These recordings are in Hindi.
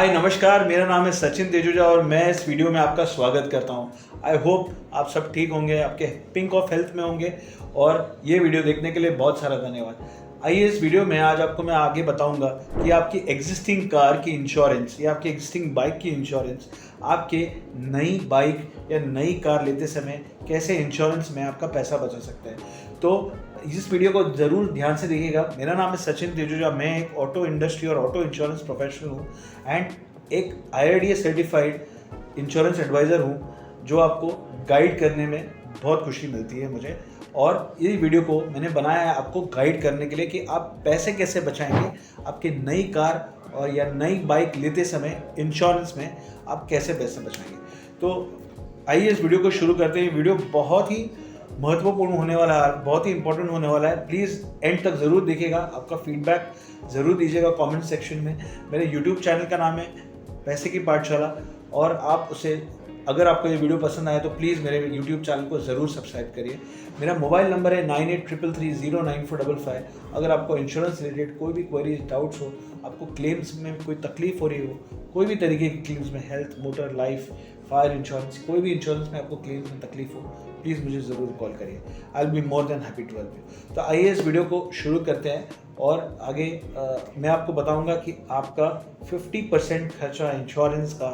हाय नमस्कार, मेरा नाम है सचिन तेजुजा और मैं इस वीडियो में आपका स्वागत करता हूं। आई होप आप सब ठीक होंगे, आपके पिंक ऑफ हेल्थ में होंगे और ये वीडियो देखने के लिए बहुत सारा धन्यवाद। आइए इस वीडियो में आज आपको मैं आगे बताऊंगा कि आपकी एग्जिस्टिंग कार की इंश्योरेंस या आपकी एग्जिस्टिंग बाइक की इंश्योरेंस आपके नई बाइक या नई कार लेते समय कैसे इंश्योरेंस में आपका पैसा बचा सकता है। तो इस वीडियो को ज़रूर ध्यान से देखिएगा। मेरा नाम है सचिन तेजुजा, मैं एक ऑटो इंडस्ट्री और ऑटो इंश्योरेंस प्रोफेशनल हूँ एंड एक IRDA सर्टिफाइड इंश्योरेंस एडवाइज़र हूँ जो आपको गाइड करने में बहुत खुशी मिलती है मुझे। और ये वीडियो को मैंने बनाया है आपको गाइड करने के लिए कि आप पैसे कैसे बचाएंगे, आपकी नई कार और या नई बाइक लेते समय इंश्योरेंस में आप कैसे पैसे बचाएंगे। तो आइए इस वीडियो को शुरू करते हैं। वीडियो बहुत ही महत्वपूर्ण होने वाला है, बहुत ही इंपॉर्टेंट होने वाला है। प्लीज़ एंड तक ज़रूर देखिएगा, आपका फीडबैक ज़रूर दीजिएगा कमेंट सेक्शन में। मेरे यूट्यूब चैनल का नाम है पैसे की पाठशाला और आप उसे, अगर आपको ये वीडियो पसंद आए तो प्लीज़ मेरे यूट्यूब चैनल को ज़रूर सब्सक्राइब करिए। मेरा मोबाइल नंबर है 9833309455। अगर आपको इंश्योरेंस रिलेटेड कोई भी क्वेरी डाउट्स हो, आपको क्लेम्स में कोई तकलीफ हो रही हो, कोई भी तरीके की क्लेम्स में, health, motor, life, fire insurance, कोई भी इंश्योरेंस में आपको क्लेम्स में तकलीफ हो, प्लीज़ मुझे ज़रूर कॉल करिए। I will be more than happy to help you. तो आइए इस वीडियो को शुरू करते हैं और आगे मैं आपको बताऊंगा कि आपका 50% खर्चा इंश्योरेंस का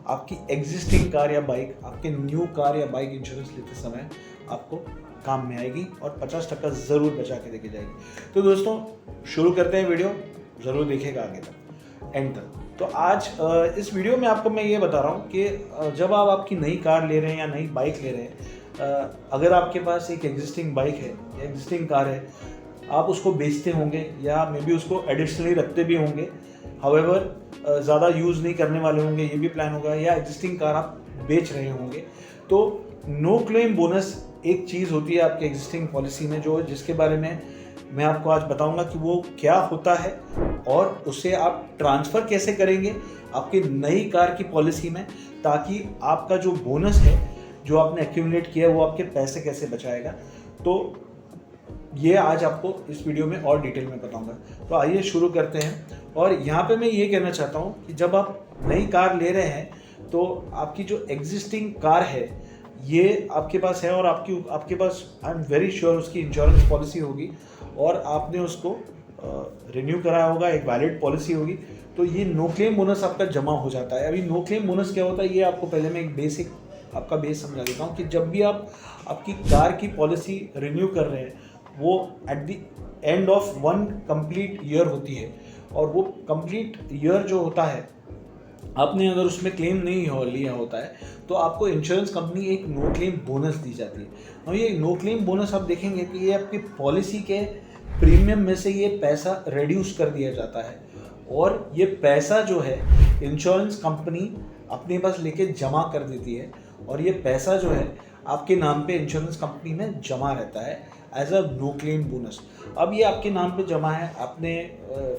आपकी एग्जिस्टिंग कार या बाइक, आपके न्यू कार या बाइक इंश्योरेंस लेते समय आपको काम में आएगी और 50% ज़रूर बचा के देके जाएगी। तो दोस्तों शुरू करते हैं वीडियो, ज़रूर देखिएगा आगे तक, एंड तक। तो आज इस वीडियो में आपको मैं ये बता रहा हूँ कि जब आप आपकी नई कार ले रहे हैं या नई बाइक ले रहे हैं, अगर आपके पास एक एग्जिस्टिंग बाइक है या एग्जिस्टिंग कार है, आप उसको बेचते होंगे या मे बी उसको एडिशनली रखते भी होंगे, हाउएवर ज़्यादा यूज़ नहीं करने वाले होंगे, ये भी प्लान होगा, या एग्जिस्टिंग कार आप बेच रहे होंगे, तो नो क्लेम बोनस एक चीज़ होती है आपके एग्जिस्टिंग पॉलिसी में जिसके बारे में मैं आपको आज बताऊंगा कि वो क्या होता है और उसे आप ट्रांसफ़र कैसे करेंगे आपकी नई कार की पॉलिसी में, ताकि आपका जो बोनस है जो आपने एक्यूमुलेट किया है वो आपके पैसे कैसे बचाएगा। तो ये आज आपको इस वीडियो में और डिटेल में बताऊंगा। तो आइए शुरू करते हैं। और यहाँ पे मैं ये कहना चाहता हूँ कि जब आप नई कार ले रहे हैं तो आपकी जो एग्जिस्टिंग कार है ये आपके पास है और आपके पास आई एम वेरी श्योर उसकी इंश्योरेंस पॉलिसी होगी और आपने उसको रिन्यू कराया होगा, एक वैलिड पॉलिसी होगी, तो ये नो क्लेम बोनस आपका जमा हो जाता है। अभी नो क्लेम बोनस क्या होता है ये आपको पहले मैं एक बेसिक आपका बेस समझा देता हूँ कि जब भी आप आपकी कार की पॉलिसी रिन्यू कर रहे हैं वो at the end of one complete year होती है और वो कंप्लीट ईयर जो होता है, आपने अगर उसमें क्लेम नहीं लिया होता है तो आपको इंश्योरेंस कंपनी एक नो क्लेम बोनस दी जाती है। और ये नो क्लेम बोनस आप देखेंगे कि ये आपकी पॉलिसी के प्रीमियम में से ये पैसा रिड्यूस कर दिया जाता है और ये पैसा जो है इंश्योरेंस कंपनी अपने पास लेके जमा कर देती है और ये पैसा जो है आपके नाम पे इंश्योरेंस कंपनी में जमा रहता है as a no claim bonus. अब ये आपके नाम पे जमा है, आपने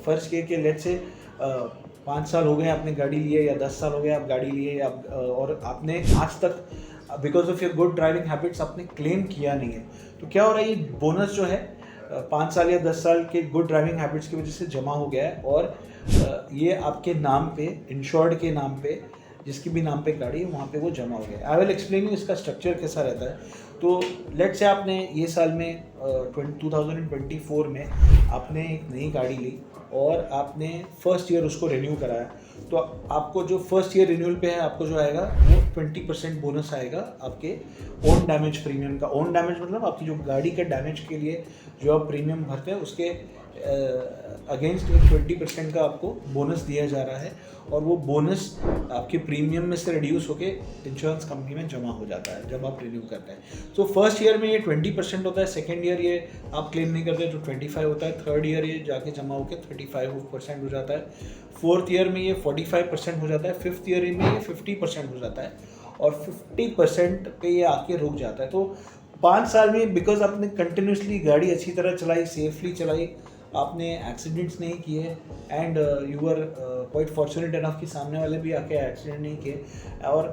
फ़र्ज़ किया कि लेट्स से 5 साल हो गए आपने गाड़ी लिए या 10 साल हो गए आप गाड़ी लिए और आपने आज तक because of your good driving habits आपने क्लेम किया नहीं है, तो क्या हो रहा है, ये बोनस जो है 5 साल या 10 साल के गुड ड्राइविंग हैबिट्स की वजह से जमा हो गया है और ये आपके नाम पे, इंश्योर्ड के नाम पे, जिसकी भी नाम पे गाड़ी है वहाँ पे वो जमा हो गया। आई विल एक्सप्लेन यू इसका स्ट्रक्चर कैसा रहता है। तो लेट्स से आपने ये साल में 2024 में आपने एक नई गाड़ी ली और आपने फर्स्ट ईयर उसको रिन्यू कराया, तो आपको जो फर्स्ट ईयर रिन्यूअल पे है आपको जो आएगा वो 20% बोनस आएगा आपके ओन डैमेज प्रीमियम का। ओन डैमेज मतलब आपकी जो गाड़ी के डैमेज के लिए जो आप प्रीमियम भरते हैं उसके अगेंस्ट 20% का आपको बोनस दिया जा रहा है और वो बोनस आपके प्रीमियम में से रिड्यूस होके इंश्योरेंस कंपनी में जमा हो जाता है जब आप रिन्यू करते हैं। तो फर्स्ट ईयर में ये 20% होता है, सेकेंड ईयर ये आप क्लेम नहीं करते तो 25 होता है, थर्ड ईयर ये जाके जमा होकर 35% हो जाता है, फोर्थ ईयर में ये 45% हो जाता है, फिफ्थ ईयर में ये 50% हो जाता है और 50% पे ये आके रुक जाता है। तो 5 साल में बिकॉज आपने कंटिन्यूसली गाड़ी अच्छी तरह चलाई, सेफली चलाई, आपने एक्सीडेंट्स नहीं किए and you are quite fortunate enough कि सामने वाले भी आके एक्सीडेंट नहीं किए और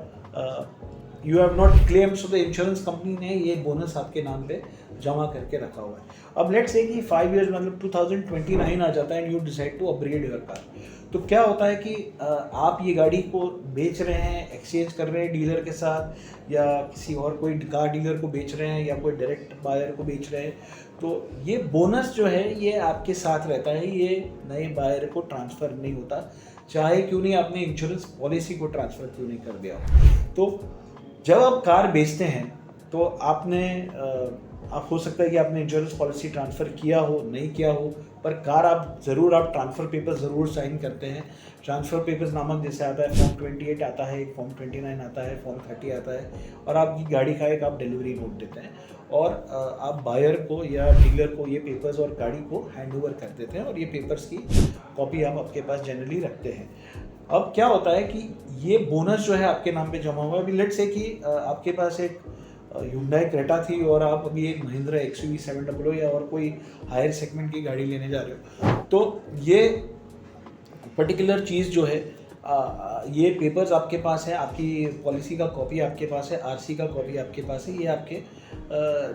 you have not claim, so the insurance company ने ये बोनस आपके नाम पे जमा करके रखा हुआ है। अब लेट्स से कि 5 इयर्स मतलब 2029 आ जाता है and you decide to upgrade your car, तो क्या होता है कि आप ये गाड़ी को बेच रहे हैं, एक्सचेंज कर रहे हैं डीलर के साथ, या किसी और कोई कार डीलर को बेच रहे हैं, या कोई डायरेक्ट बायर को बेच रहे हैं, तो ये बोनस जो है ये आपके साथ रहता है, ये नए बायर को ट्रांसफ़र नहीं होता, चाहे क्यों नहीं आपने इंश्योरेंस पॉलिसी को ट्रांसफ़र क्यों नहीं कर दिया। तो जब आप कार बेचते हैं तो आपने आप हो सकता है कि आपने इंश्योरेंस पॉलिसी ट्रांसफ़र किया हो, नहीं किया हो, पर कार आप ट्रांसफ़र पेपर ज़रूर साइन करते हैं। ट्रांसफ़र पेपर्स नामक जैसे आता है फॉर्म 28 आता है, एक फॉर्म 29 आता है, फॉर्म 30 आता है, और आपकी गाड़ी का एक आप डिलीवरी नोट देते हैं, और आप बायर को या डीलर को ये पेपर्स और गाड़ी को हैंड ओवर कर देते हैं, और ये पेपर्स की कॉपी आप आपके पास जनरली रखते हैं। अब क्या होता है कि ये बोनस जो है आपके नाम पे जमा हुआ है। अभी लेट्स से कि आपके पास एक Hyundai क्रेटा थी और आप अभी एक महिंद्रा XUV 700 या और कोई हायर सेगमेंट की गाड़ी लेने जा रहे हो, तो ये पर्टिकुलर चीज़ जो है ये पेपर्स आपके पास है, आपकी पॉलिसी का कॉपी आपके पास है, आरसी का कॉपी आपके पास है, ये आपके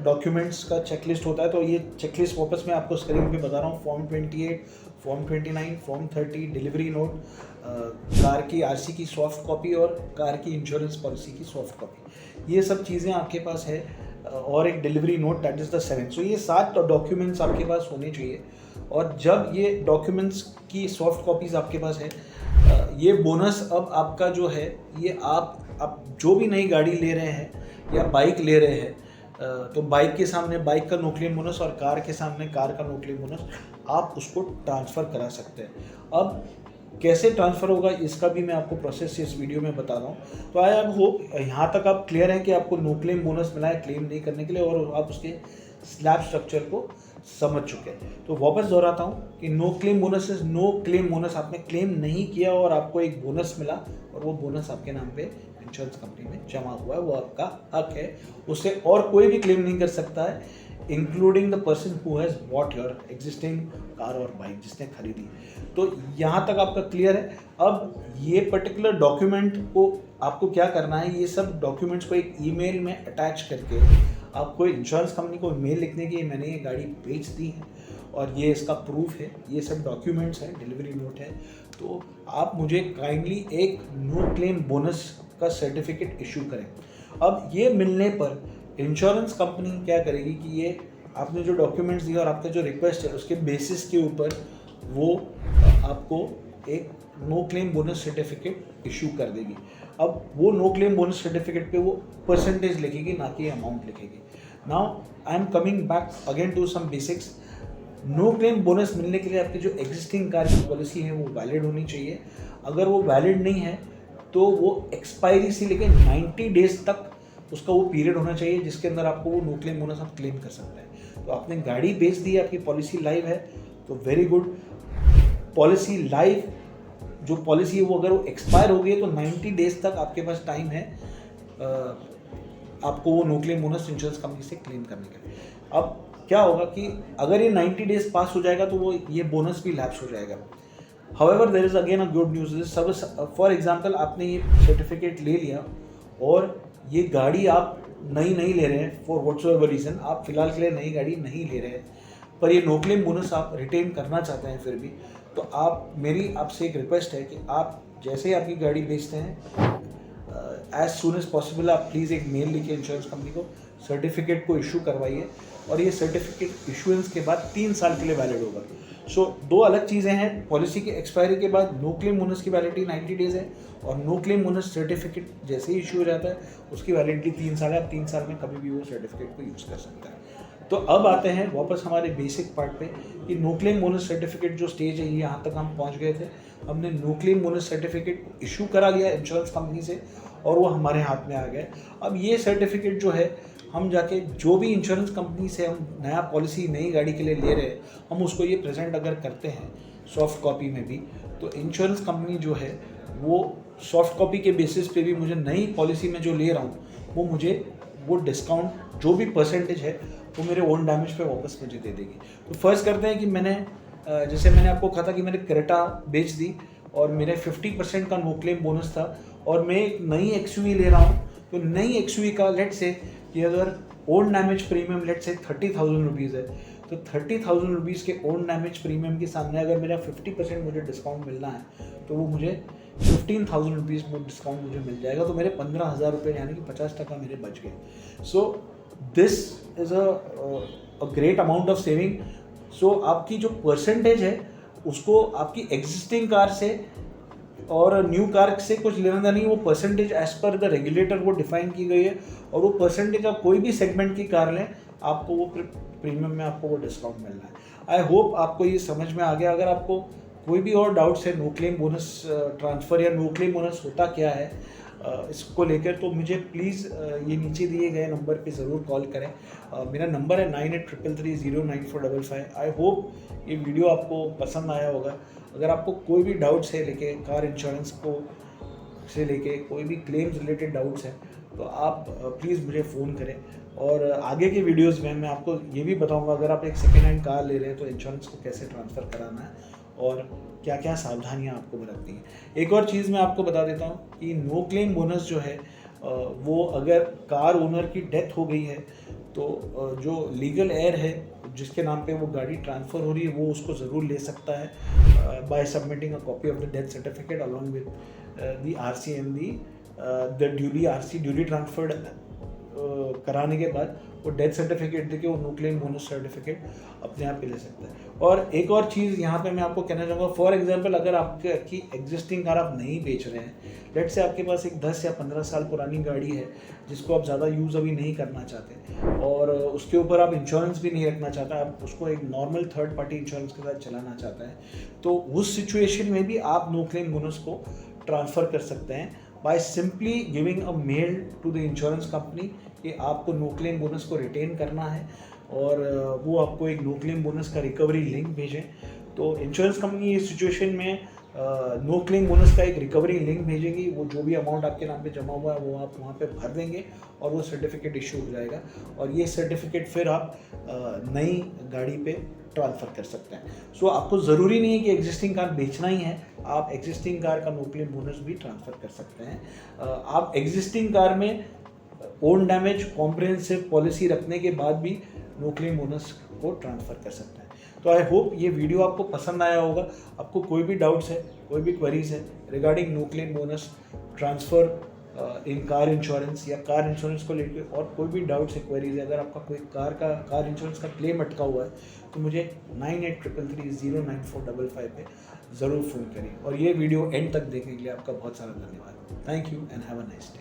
डॉक्यूमेंट्स का चेकलिस्ट होता है। तो ये चेकलिस्ट वापस मैं आपको स्क्रीन पे बता रहा हूँ, form 28, form 29, form 30, delivery note, car की आरसी की सॉफ्ट कॉपी और कार की इंश्योरेंस पॉलिसी की सॉफ्ट कॉपी, ये सब चीज़ें आपके पास है, और एक delivery note, that is the 7th। सो ये 7 डॉक्यूमेंट्स आपके पास होने चाहिए, और जब ये डॉक्यूमेंट्स की सॉफ्ट कॉपीज़ आपके पास है, ये बोनस अब आपका जो है ये आप जो भी नई गाड़ी ले रहे हैं या बाइक ले रहे हैं, तो बाइक के सामने बाइक का नो क्लेम बोनस और कार के सामने कार का नो क्लेम बोनस आप उसको ट्रांसफ़र करा सकते हैं। अब कैसे ट्रांसफ़र होगा इसका भी मैं आपको प्रोसेस इस वीडियो में बता रहा हूँ। तो आई होप यहाँ तक आप क्लियर हैं कि आपको नो क्लेम बोनस मिला है क्लेम नहीं करने के लिए, और आप उसके स्लैब स्ट्रक्चर को समझ चुके हैं। तो वापस दोहराता हूँ कि no claim bonus is no claim bonus, आपने क्लेम नहीं किया और आपको एक बोनस मिला, और वो बोनस आपके नाम पे इंश्योरेंस कंपनी में जमा हुआ है, वो आपका हक है, उससे और कोई भी क्लेम नहीं कर सकता है, including the person who has bot your existing car और बाइक, जिसने खरीदी। तो यहाँ तक आपका क्लियर है। अब ये पर्टिकुलर डॉक्यूमेंट को आपको क्या करना है, ये सब डॉक्यूमेंट्स को एक ईमेल में अटैच करके आपको इंश्योरेंस कंपनी को मेल लिखने की मैंने ये गाड़ी बेच दी है और ये इसका प्रूफ है, ये सब डॉक्यूमेंट्स हैं, डिलीवरी नोट है, तो आप मुझे काइंडली एक नो क्लेम बोनस का सर्टिफिकेट इशू करें। अब ये मिलने पर इंश्योरेंस कंपनी क्या करेगी कि ये आपने जो डॉक्यूमेंट्स दिए और आपका जो रिक्वेस्ट है उसके बेसिस के ऊपर वो आपको एक no claim bonus certificate issue कर देगी। अब वो नो क्लेम बोनस सर्टिफिकेट पे वो परसेंटेज लिखेगी, ना कि अमाउंट लिखेगी। Now I am coming back again to some basics. No claim bonus मिलने के लिए आपकी जो एग्जिस्टिंग कार की पॉलिसी है वो वैलिड होनी चाहिए। अगर वो वैलिड नहीं है तो वो एक्सपायरी से लेकर 90 डेज तक उसका वो पीरियड होना चाहिए जिसके अंदर आपको वो नो क्लेम बोनस आप क्लेम कर सकते हैं। तो आपने गाड़ी बेच दी है, आपकी पॉलिसी लाइव है, तो वेरी गुड। पॉलिसी लाइव जो पॉलिसी है वो अगर वो एक्सपायर हो गई है तो 90 डेज तक आपके पास टाइम है आपको वो no claim bonus insurance company से क्लेम करने के लिए। अब क्या होगा कि अगर ये 90 डेज पास हो जाएगा तो वो ये बोनस भी लैप्स हो जाएगा। However there is again a good news. सब फॉर एग्जांपल आपने ये सर्टिफिकेट ले लिया और ये गाड़ी आप नई नहीं ले रहे हैं फॉर व्हाटसोएवर रीज़न, आप फिलहाल के लिए नई गाड़ी नहीं ले रहे हैं, पर ये नो क्लेम बोनस आप रिटेन करना चाहते हैं फिर भी, तो आप मेरी आपसे एक रिक्वेस्ट है कि आप जैसे ही आपकी गाड़ी बेचते हैं एज सुन एज पॉसिबल आप प्लीज़ एक मेल लिखिए इंश्योरेंस कंपनी को, सर्टिफिकेट को इशू करवाइए, और ये सर्टिफिकेट इशुएंस के बाद 3 साल के लिए वैलिड होगा। सो दो अलग चीज़ें हैं, पॉलिसी की एक्सपायरी के बाद नो क्लेम बोनस की वैलिडिटी 90 डेज़ है, और नो क्लेम बोनस सर्टिफिकेट जैसे ही इशू हो जाता है उसकी वैलिडिटी 3 साल है। आप 3 साल में कभी भी वो सर्टिफिकेट को यूज़ कर सकते हैं। तो अब आते हैं वापस हमारे बेसिक पार्ट पे कि नो क्लेम बोनस सर्टिफिकेट जो स्टेज है ये यहाँ तक हम पहुँच गए थे। हमने no claim bonus certificate issue करा लिया इंश्योरेंस कंपनी से और वो हमारे हाथ में आ गया। अब ये सर्टिफिकेट जो है हम जाके जो भी इंश्योरेंस कंपनी से हम नया पॉलिसी नई गाड़ी के लिए ले रहे हैं हम उसको ये प्रेजेंट अगर करते हैं सॉफ्ट कॉपी में भी, तो इंश्योरेंस कंपनी जो है वो सॉफ्ट कॉपी के बेसिस पे भी मुझे नई पॉलिसी में जो ले रहा हूँ वो मुझे वो डिस्काउंट जो भी परसेंटेज है वो मेरे ओन डैमेज पे वापस मुझे दे देगी। तो फर्स्ट करते हैं कि मैंने जैसे मैंने आपको कहा था कि मैंने क्रेटा बेच दी और मेरे 50% का नो क्लेम बोनस था और मैं एक नई XUV ले रहा हूँ, तो नई XUV का लेट से कि अगर ओल्ड डैमेज प्रीमियम लेट से 30,000 रुपीज़ है तो 30,000 रुपीज़ के ओन डैमेज प्रीमियम के सामने अगर मेरा 50% मुझे डिस्काउंट मिलना है तो वो मुझे 15,000 रुपीज़ में डिस्काउंट मुझे मिल जाएगा, तो मेरे 15,000 रुपये यानी कि 50% मेरे बच गए। So this is a great amount of saving. So आपकी जो परसेंटेज है उसको आपकी एग्जिस्टिंग कार से और न्यू कार से कुछ लेना देना नहीं, वो percentage as per the regulator वो डिफाइन की गई है, और वो परसेंटेज आप कोई भी सेगमेंट की कार लें आपको वो प्रीमियम में आपको वो डिस्काउंट मिलना है। आई होप आपको ये समझ में आ गया। अगर आपको कोई भी और डाउट्स है नो क्लेम बोनस ट्रांसफ़र या नो क्लेम बोनस होता क्या है इसको लेकर, तो मुझे प्लीज़ ये नीचे दिए गए नंबर पे ज़रूर कॉल करें। मेरा नंबर है 9833309455। आई होप ये वीडियो आपको पसंद आया होगा। अगर आपको कोई भी डाउट्स है लेके कार इंश्योरेंस को से लेके कोई भी क्लेम्स रिलेटेड डाउट्स हैं तो आप प्लीज़ मुझे फ़ोन करें। और आगे के वीडियोस में मैं आपको ये भी बताऊंगा अगर आप एक सेकेंड हैंड कार ले रहे हैं तो इंश्योरेंस को कैसे ट्रांसफ़र कराना है और क्या क्या सावधानियां आपको बरतनी है। एक और चीज़ मैं आपको बता देता हूँ कि नो क्लेम बोनस जो है वो अगर कार ओनर की डेथ हो गई है तो जो लीगल एयर है जिसके नाम पे वो गाड़ी ट्रांसफ़र हो रही है वो उसको ज़रूर ले सकता है by submitting a copy of the death certificate along with the RC and the duly transferred कराने के बाद वो डेथ सर्टिफिकेट देके वो नो क्लेम बोनस सर्टिफिकेट अपने आप पे ले सकता है। और एक और चीज़ यहाँ पे मैं आपको कहना चाहूँगा, फॉर एग्जांपल अगर आपकी एग्जिस्टिंग कार आप नहीं बेच रहे हैं, लेट से आपके पास एक 10 या 15 साल पुरानी गाड़ी है जिसको आप ज़्यादा यूज़ अभी नहीं करना चाहते और उसके ऊपर आप इंश्योरेंस भी नहीं रखना चाहते, आप उसको एक नॉर्मल थर्ड पार्टी इंश्योरेंस के साथ चलाना चाहते हैं, तो उस सिचुएशन में भी आप नो क्लेम बोनस को ट्रांसफ़र कर सकते हैं by simply giving a mail to the insurance company कि आपको नो क्लेम बोनस को रिटेन करना है और वो आपको एक नो क्लेम बोनस का रिकवरी लिंक भेजें। तो इंश्योरेंस कंपनी इस सिचुएशन में नो क्लेम बोनस का एक रिकवरी लिंक भेजेगी, वो जो भी अमाउंट आपके नाम पे जमा हुआ है वो आप वहाँ पे भर देंगे और वो सर्टिफिकेट इशू हो जाएगा और ये सर्टिफिकेट फिर आप नई गाड़ी पे ट्रांसफ़र कर सकते हैं। सो आपको ज़रूरी नहीं है कि एग्जिस्टिंग कार बेचना ही है, आप एग्जिस्टिंग कार का नो क्लेम बोनस भी ट्रांसफ़र कर सकते हैं। आप एग्जिस्टिंग कार में ओन डैमेज कॉम्प्रिहेंसिव पॉलिसी रखने के बाद भी नो क्लेम बोनस को ट्रांसफ़र कर सकते हैं। तो आई होप ये वीडियो आपको पसंद आया होगा। आपको कोई भी डाउट्स है, कोई भी क्वेरीज है regarding no claim bonus transfer in car insurance या कार इंश्योरेंस को लेकर और कोई भी डाउट्स है, क्वेरीज है, अगर आपका कोई कार इंश्योरेंस का क्लेम अटका हुआ है तो मुझे 9833309455 पे ज़रूर फ़ोन करिए। और ये वीडियो एंड तक देखने के लिए आपका बहुत सारा धन्यवाद। Thank you and have a nice day.